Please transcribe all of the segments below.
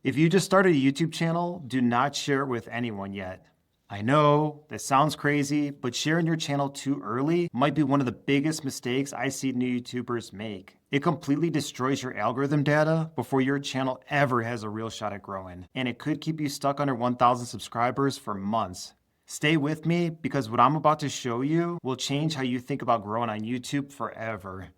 If you just started a YouTube channel, do not share it with anyone yet. I know, this sounds crazy, but sharing your channel too early might be one of the biggest mistakes I see new YouTubers make. It completely destroys your algorithm data before your channel ever has a real shot at growing, and it could keep you stuck under 1,000 subscribers for months. Stay with me because what I'm about to show you will change how you think about growing on YouTube forever.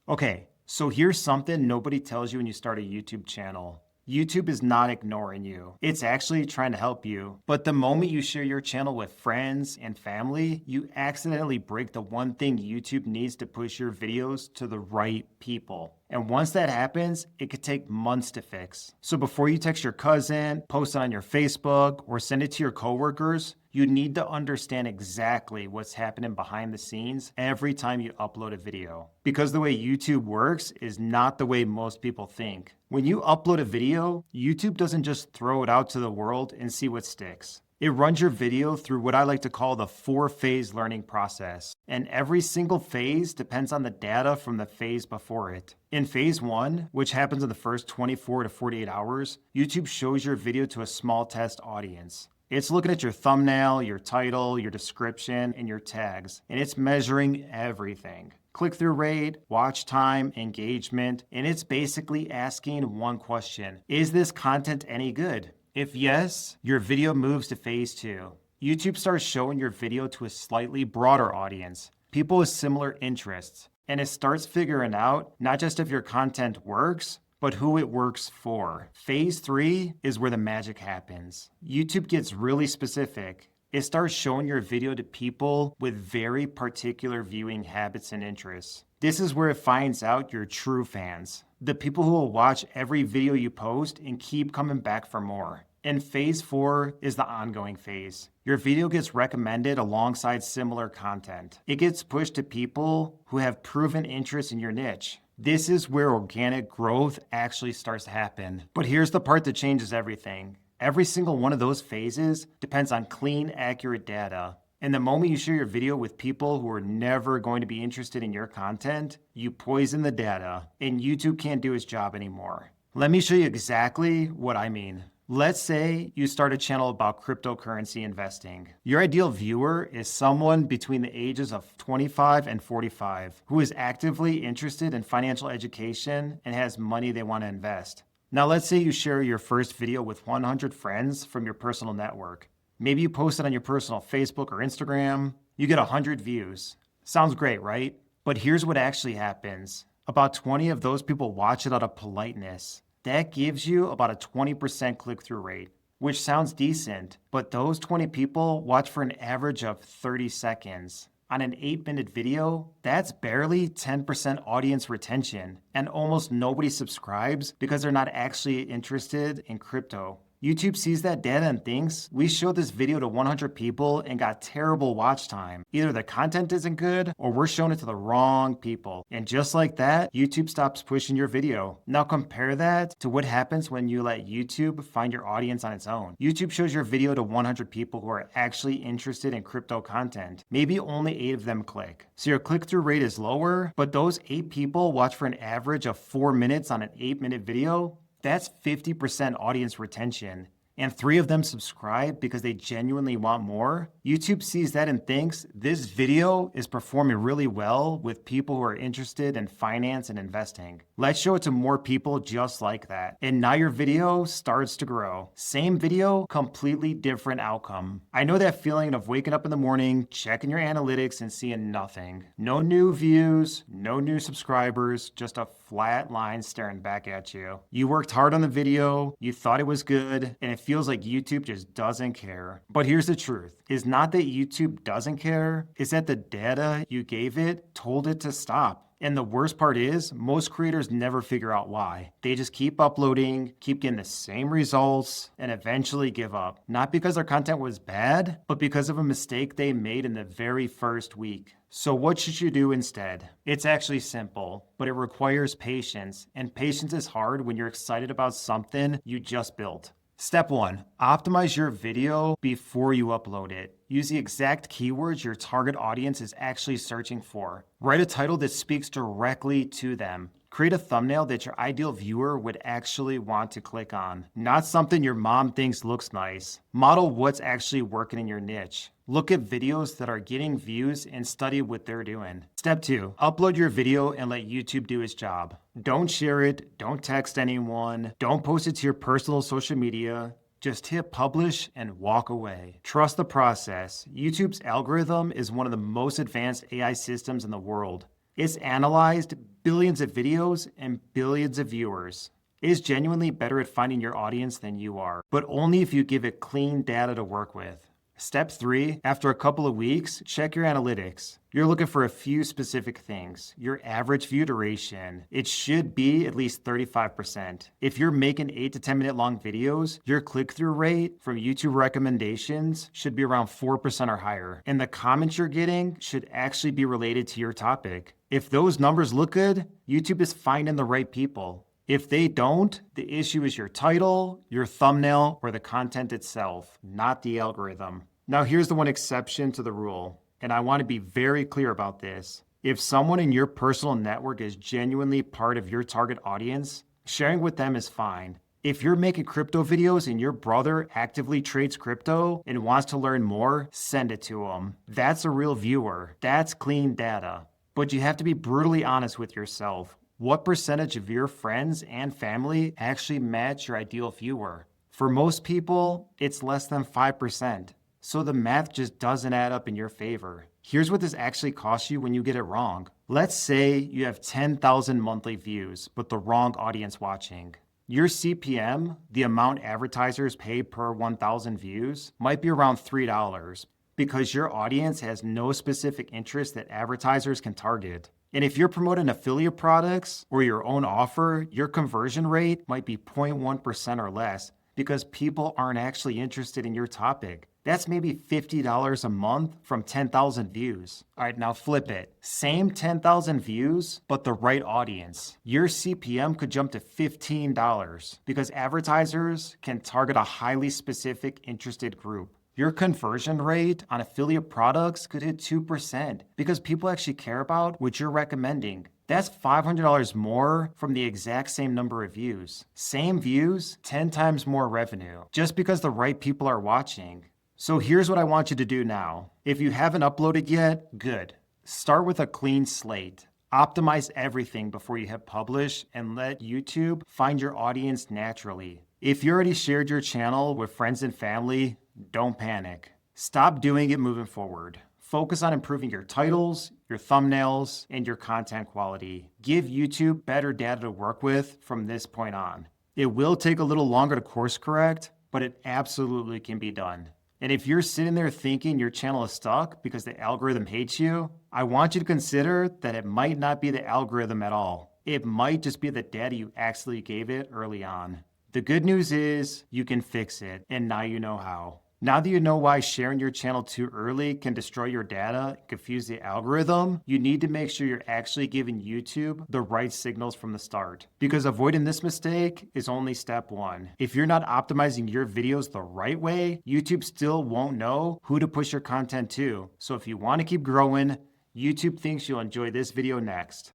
Okay, so here's something nobody tells you when you start a YouTube channel. YouTube is not ignoring you. It's actually trying to help you. But the moment you share your channel with friends and family, you accidentally break the one thing YouTube needs to push your videos to the right people. And once that happens, it could take months to fix. So before you text your cousin, post it on your Facebook, or send it to your coworkers, you need to understand exactly what's happening behind the scenes every time you upload a video. Because the way YouTube works is not the way most people think. When you upload a video, YouTube doesn't just throw it out to the world and see what sticks. It runs your video through what I like to call the 4-phase learning process. And every single phase depends on the data from the phase before it. In phase 1, which happens in the first 24 to 48 hours, YouTube shows your video to a small test audience. It's looking at your thumbnail, your title, your description, and your tags, and it's measuring everything. Click-through rate, watch time, engagement, and it's basically asking one question: is this content any good? If yes, your video moves to phase 2. YouTube starts showing your video to a slightly broader audience, people with similar interests, and it starts figuring out not just if your content works, but who it works for. Phase 3 is where the magic happens. YouTube gets really specific. It starts showing your video to people with very particular viewing habits and interests. This is where it finds out your true fans, the people who will watch every video you post and keep coming back for more. And phase 4 is the ongoing phase. Your video gets recommended alongside similar content. It gets pushed to people who have proven interest in your niche. This is where organic growth actually starts to happen. But here's the part that changes everything. Every single one of those phases depends on clean, accurate data. And the moment you share your video with people who are never going to be interested in your content, you poison the data, and YouTube can't do its job anymore. Let me show you exactly what I mean. Let's say you start a channel about cryptocurrency investing. Your ideal viewer is someone between the ages of 25 and 45 who is actively interested in financial education and has money they want to invest. Now let's say you share your first video with 100 friends from your personal network. Maybe you post it on your personal Facebook or Instagram. You get 100 views. Sounds great, right? But here's what actually happens. About 20 of those people watch it out of politeness. That gives you about a 20% click-through rate, which sounds decent, but those 20 people watch for an average of 30 seconds. On an 8-minute video, that's barely 10% audience retention, and almost nobody subscribes because they're not actually interested in crypto. YouTube sees that data and thinks, we showed this video to 100 people and got terrible watch time. Either the content isn't good or we're showing it to the wrong people. And just like that, YouTube stops pushing your video. Now compare that to what happens when you let YouTube find your audience on its own. YouTube shows your video to 100 people who are actually interested in crypto content. Maybe only 8 of them click. So your click-through rate is lower, but those 8 people watch for an average of 4 minutes on an 8-minute video. That's 50% audience retention. And 3 of them subscribe because they genuinely want more. YouTube sees that and thinks this video is performing really well with people who are interested in finance and investing. Let's show it to more people just like that. And now your video starts to grow. Same video, completely different outcome. I know that feeling of waking up in the morning, checking your analytics and seeing nothing. No new views, no new subscribers, just a flat line staring back at you. You worked hard on the video, you thought it was good, and it feels like YouTube just doesn't care. But here's the truth. It's not that YouTube doesn't care, it's that the data you gave it told it to stop. And the worst part is, most creators never figure out why. They just keep uploading, keep getting the same results, and eventually give up. Not because their content was bad, but because of a mistake they made in the very first week. So what should you do instead? It's actually simple, but it requires patience. And patience is hard when you're excited about something you just built. Step 1, optimize your video before you upload it. Use the exact keywords your target audience is actually searching for. Write a title that speaks directly to them. Create a thumbnail that your ideal viewer would actually want to click on, not something your mom thinks looks nice. Model what's actually working in your niche. Look at videos that are getting views and study what they're doing. Step 2, upload your video and let YouTube do its job. Don't share it, don't text anyone, don't post it to your personal social media. Just hit publish and walk away. Trust the process. YouTube's algorithm is one of the most advanced AI systems in the world. It's analyzed billions of videos and billions of viewers. It is genuinely better at finding your audience than you are, but only if you give it clean data to work with. Step 3, after a couple of weeks, check your analytics. You're looking for a few specific things. Your average view duration. It should be at least 35%. If you're making 8 to 10 minute long videos, your click-through rate from YouTube recommendations should be around 4% or higher. And the comments you're getting should actually be related to your topic. If those numbers look good, YouTube is finding the right people. If they don't, the issue is your title, your thumbnail, or the content itself, not the algorithm. Now here's the one exception to the rule, and I want to be very clear about this. If someone in your personal network is genuinely part of your target audience, sharing with them is fine. If you're making crypto videos and your brother actively trades crypto and wants to learn more, send it to him. That's a real viewer. That's clean data. But you have to be brutally honest with yourself. What percentage of your friends and family actually match your ideal viewer? For most people, it's less than 5%. So the math just doesn't add up in your favor. Here's what this actually costs you when you get it wrong. Let's say you have 10,000 monthly views, but the wrong audience watching. Your CPM, the amount advertisers pay per 1,000 views, might be around $3 because your audience has no specific interest that advertisers can target. And if you're promoting affiliate products or your own offer, your conversion rate might be 0.1% or less because people aren't actually interested in your topic. That's maybe $50 a month from 10,000 views. All right, now flip it. Same 10,000 views, but the right audience. Your CPM could jump to $15 because advertisers can target a highly specific interested group. Your conversion rate on affiliate products could hit 2% because people actually care about what you're recommending. That's $500 more from the exact same number of views. Same views, 10 times more revenue, just because the right people are watching. So here's what I want you to do now. If you haven't uploaded yet, good. Start with a clean slate. Optimize everything before you hit publish and let YouTube find your audience naturally. If you already shared your channel with friends and family, don't panic. Stop doing it moving forward. Focus on improving your titles, your thumbnails, and your content quality. Give YouTube better data to work with from this point on. It will take a little longer to course correct, but it absolutely can be done. And if you're sitting there thinking your channel is stuck because the algorithm hates you, I want you to consider that it might not be the algorithm at all. It might just be the data you actually gave it early on. The good news is you can fix it, and now you know how. Now that you know why sharing your channel too early can destroy your data and confuse the algorithm, you need to make sure you're actually giving YouTube the right signals from the start. Because avoiding this mistake is only step one. If you're not optimizing your videos the right way, YouTube still won't know who to push your content to. So if you want to keep growing, YouTube thinks you'll enjoy this video next.